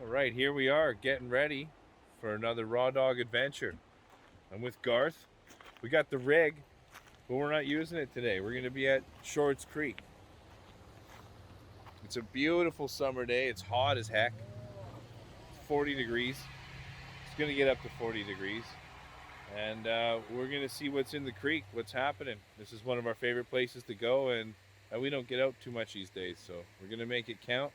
All right, here we are getting ready for another raw dog adventure. I'm with Garth. We got the rig, but we're not using it today. We're going to be at Shorts Creek. It's a beautiful summer day. It's hot as heck. It's 40 degrees. It's going to get up to 40 degrees. And we're going to see what's in the creek, what's happening. This is one of our favorite places to go, and we don't get out too much these days, so we're going to make it count.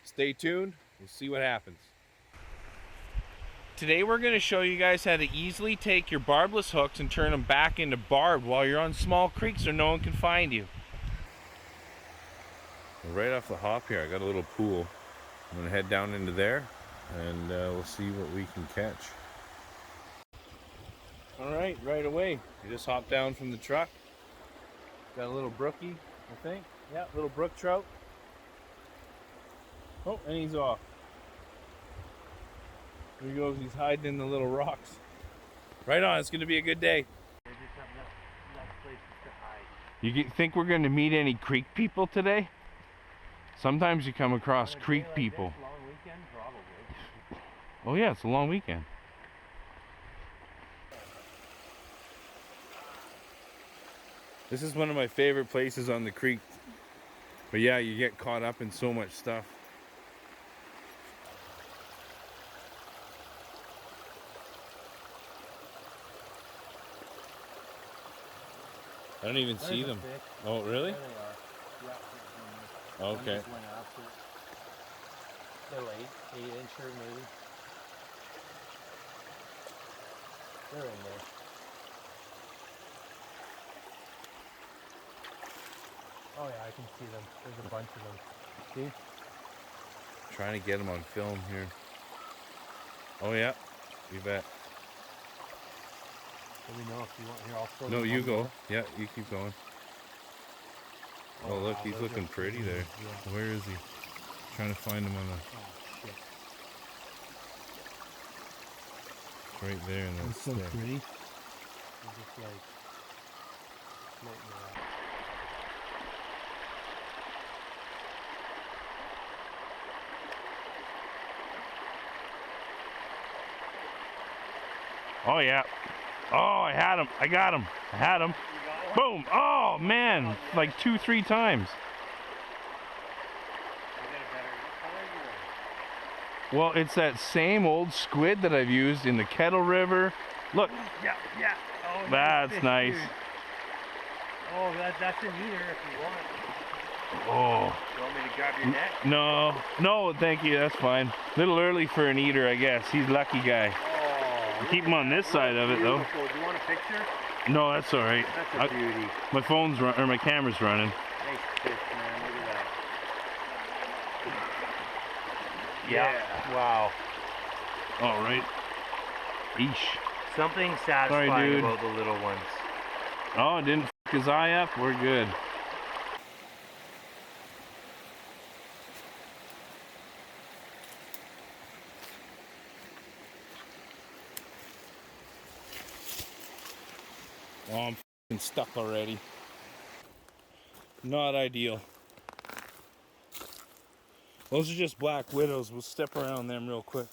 Stay tuned. We'll see what happens. Today we're going to show you guys how to easily take your barbless hooks and turn them back into barbed while you're on small creeks so no one can find you. Right off the hop here, I got a little pool. I'm going to head down into there and we'll see what we can catch. Alright, right away. You just hop down from the truck. Got a little brookie, I think. Yeah, little brook trout. Oh, and he's off. There he goes, he's hiding in the little rocks. Right on, it's going to be a good day. You think we're going to meet any creek people today? Sometimes you come across creek people. Long weekend, probably. Oh yeah, it's a long weekend. This is one of my favorite places on the creek. But yeah, you get caught up in so much stuff. I don't even see them. Oh, really? There they are. Yeah. Okay. One just went after it. They're late, 8-incher maybe. They're in there. Oh yeah, I can see them. There's a bunch of them. See? Trying to get them on film here. Oh yeah, you bet. Let me know if you want. Here, I'll throw No, them you on go. there. Yeah, you keep going. Oh look, wow, he's those looking are pretty there. Yeah. Where is he? Trying to find him on the... Oh shit. Right there in that It's so stick. pretty. They're just like floating around. Oh yeah. Oh, I had him. I got him. I had him. Boom. Oh man, like 2-3 times. Well, it's that same old squid that I've used in the Kettle River. Look. Yeah, yeah. Oh, That's fish, nice. dude. Oh, that's an eater if you want. Oh. You want me to grab your net? No. No, thank you. That's fine. Little early for an eater, I guess. He's a lucky guy. Oh, Keep him on this side of it, though. beautiful. Do you want a picture? No, that's all right. That's a beauty. My phone's or my camera's running. Nice fish, man. Look at that. Yeah. Wow. All right. Eesh. Something satisfying dude. about the little ones. Oh, it didn't f his eye up. We're good. Oh, I'm f***ing stuck already. Not ideal. Those are just black widows. We'll step around them real quick.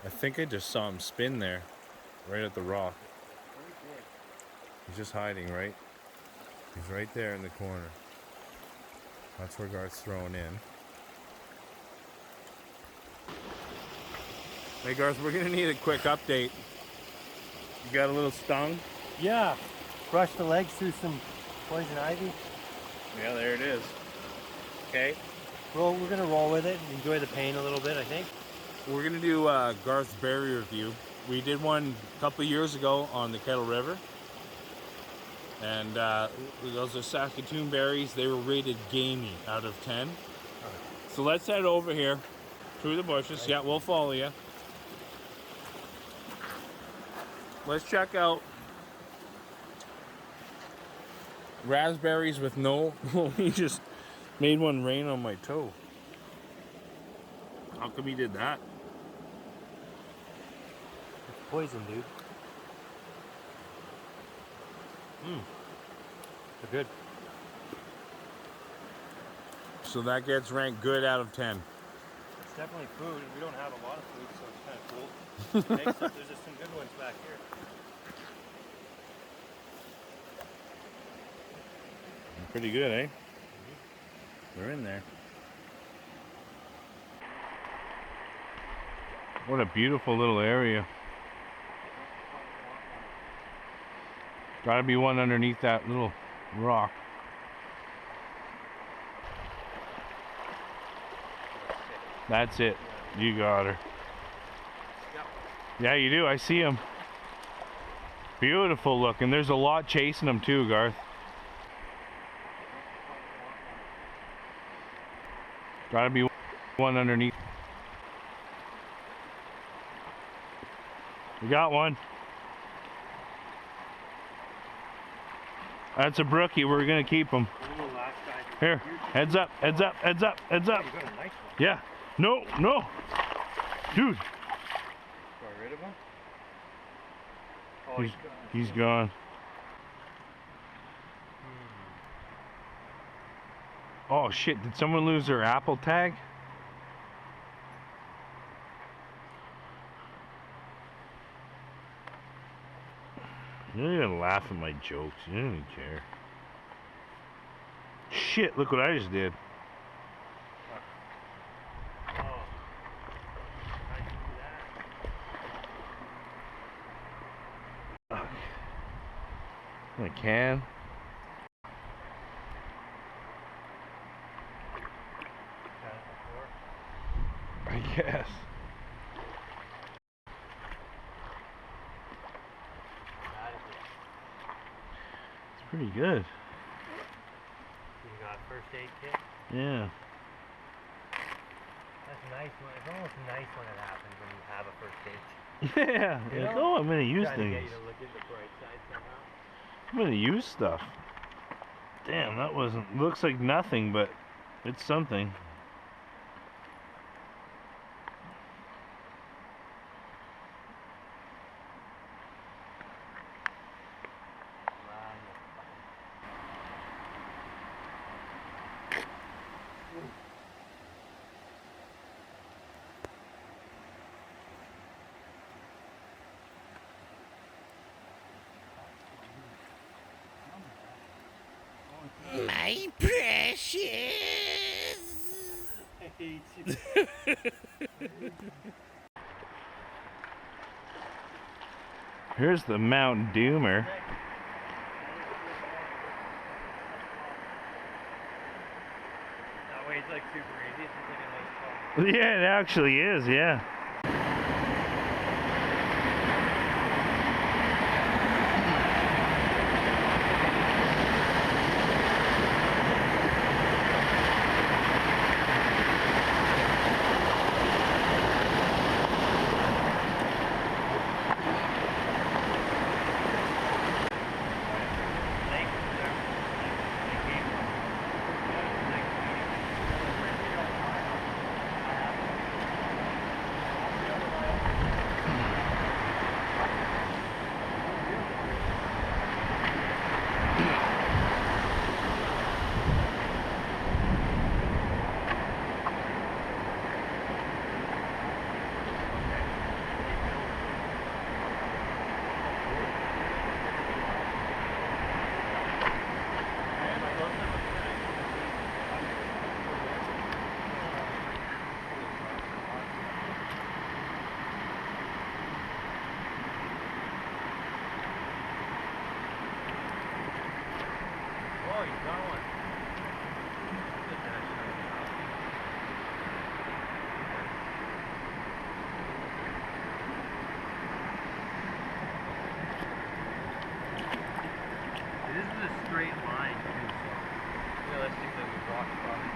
I think I just saw him spin there, right at the rock. He's just hiding, right? He's right there in the corner. That's where Garth's throwing in. Hey Garth, we're gonna need a quick update. You got a little stung? Yeah. Brush the legs through some poison ivy. Yeah, there it is. Okay. Well, we're gonna roll with it and enjoy the pain a little bit, I think. We're gonna do Garth's berry review. We did one a couple of years ago on the Kettle River. And those are Saskatoon berries. They were rated gamey out of 10. So let's head over here through the bushes. Yeah, we'll follow you. Let's check out raspberries with no... He just made one rain on my toe. How come he did that? It's poison, dude. They're good. So that gets ranked good out of 10. It's definitely food, and we don't have a lot of food, so it's kind of cool. Next up, there's just some good ones back here. Pretty good, eh? They're in there. What a beautiful little area. Gotta be one underneath that little rock. That's it. You got her. Yeah, you do. I see him. Beautiful looking. There's a lot chasing them too, Garth. Gotta be one underneath. We got one. That's a brookie. We're gonna keep him. Here, heads up, heads up, heads up, heads up. Yeah. No, no. Dude. Got rid of him? Oh, He's gone. Oh shit, did someone lose their Apple tag? You're gonna laugh at my jokes. You don't even care. Shit, look what I just did. Oh. I can. I guess. It's pretty good. You got a first aid kit? Yeah. That's nice. It's almost nice when it happens when you have a first aid kit. Yeah. You Like, know? oh, I'm gonna use Trying to get things. you to look at the bright side somehow. I'm gonna use stuff. Damn, that wasn't. Looks like nothing, but it's something. My precious. Here's the Mount Doomer. That way it's like super easy. It's just like a nice Yeah, it actually is, yeah. Oh, you got one. This is a straight line too, so realistically we walked probably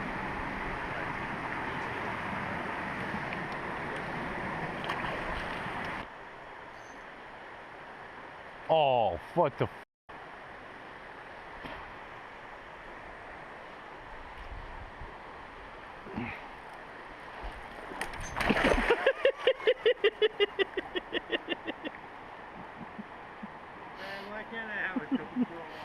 Oh, what the Man, why can't I have a GoPro?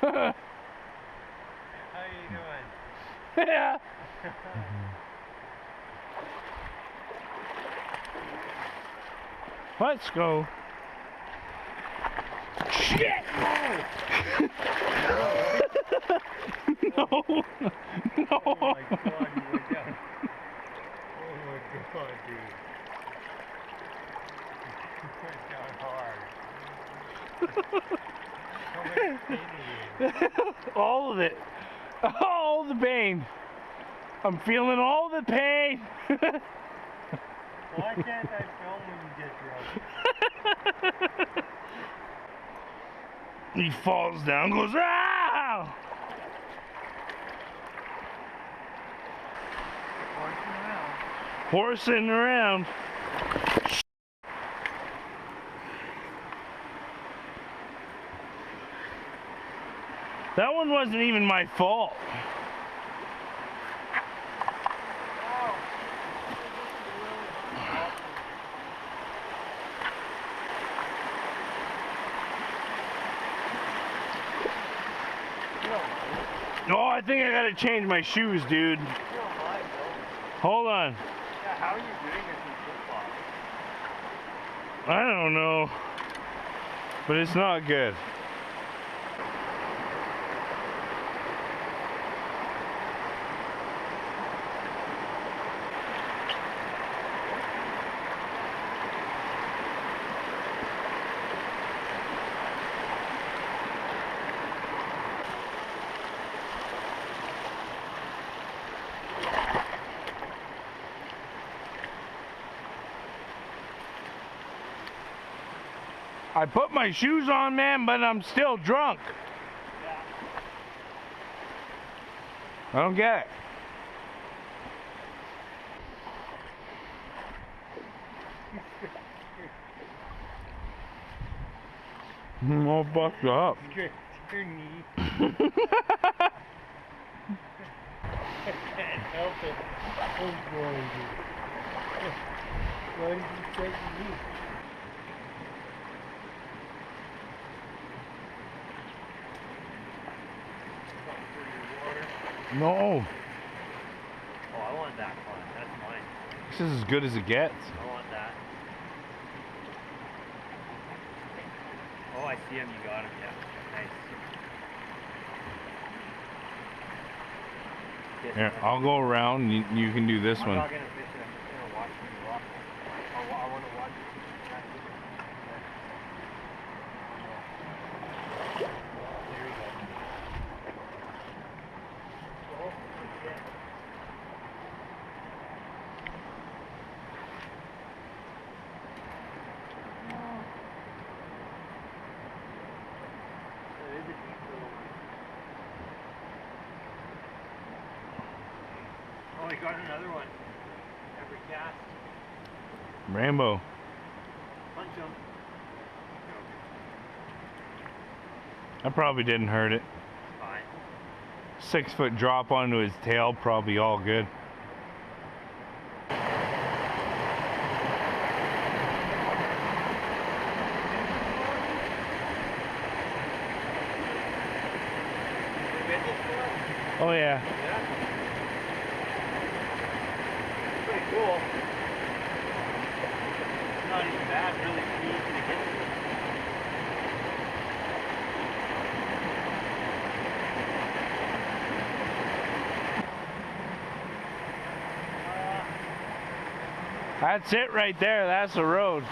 How are you doing? Yeah. Let's go. Shit! No! No! Oh my god, you went down. Oh my god, dude. You went down hard. How much pain are you in? All of it. All the pain. I'm feeling all the pain. Why can't I film when you get drunk? He falls down, goes, ah! Horsing around. That one wasn't even my fault. Oh, I think I gotta change my shoes, dude. Hold on. Yeah, how are you doing this in flip-flops? I don't know. But it's not good. I put my shoes on, man, but I'm still drunk. Yeah. I don't get it. I'm all fucked up. Your knee. I can't help it. Oh boy, dude. Why did you take your knee? No. Oh, I want that one. That's mine. This is as good as it gets. I want that. Oh, I see him. You got him. Yeah. Nice. Here, I'll go around. You can do this I'm one. not gonna fish it. I'm just gonna watch him rock. I want to watch it. There we go. Oh, shit. That is a deep little one. Oh, he got another one. Every cast. Rainbow. Punch him. That probably didn't hurt it. Fine. 6 foot drop onto his tail, probably all good. Oh yeah. Yeah. Pretty cool. It's not even bad, really easy to get to. That's it right there. That's the road.